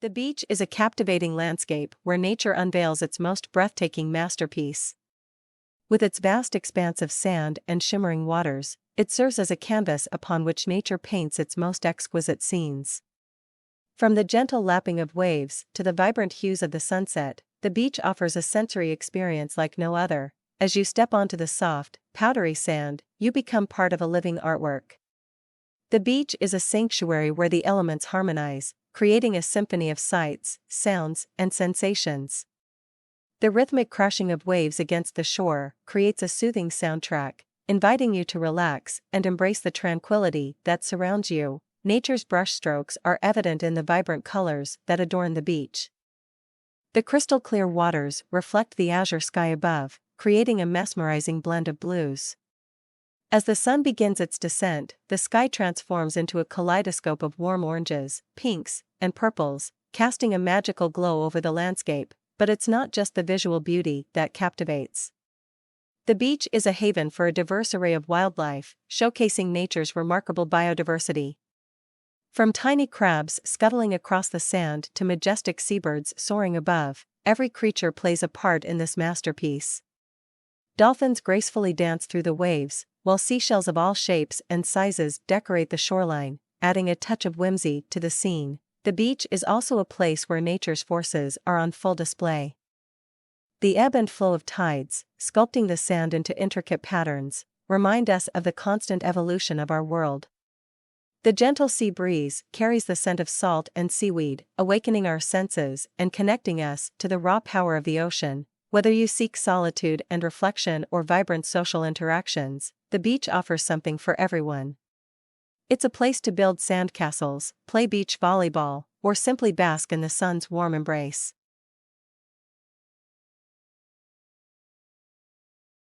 The beach is a captivating landscape where nature unveils its most breathtaking masterpiece. With its vast expanse of sand and shimmering waters, it serves as a canvas upon which nature paints its most exquisite scenes. From the gentle lapping of waves to the vibrant hues of the sunset, the beach offers a sensory experience like no other. As you step onto the soft, powdery sand, you become part of a living artwork. The beach is a sanctuary where the elements harmonize, creating a symphony of sights, sounds, and sensations. The rhythmic crashing of waves against the shore creates a soothing soundtrack, inviting you to relax and embrace the tranquility that surrounds you. Nature's brushstrokes are evident in the vibrant colors that adorn the beach. The crystal-clear waters reflect the azure sky above, creating a mesmerizing blend of blues. As the sun begins its descent, the sky transforms into a kaleidoscope of warm oranges, pinks, and purples, casting a magical glow over the landscape. But it's not just the visual beauty that captivates. The beach is a haven for a diverse array of wildlife, showcasing nature's remarkable biodiversity. From tiny crabs scuttling across the sand to majestic seabirds soaring above, every creature plays a part in this masterpiece. Dolphins gracefully dance through the waves, while seashells of all shapes and sizes decorate the shoreline, adding a touch of whimsy to the scene. The beach is also a place where nature's forces are on full display. The ebb and flow of tides, sculpting the sand into intricate patterns, remind us of the constant evolution of our world. The gentle sea breeze carries the scent of salt and seaweed, awakening our senses and connecting us to the raw power of the ocean. Whether you seek solitude and reflection or vibrant social interactions, the beach offers something for everyone. It's a place to build sandcastles, play beach volleyball, or simply bask in the sun's warm embrace.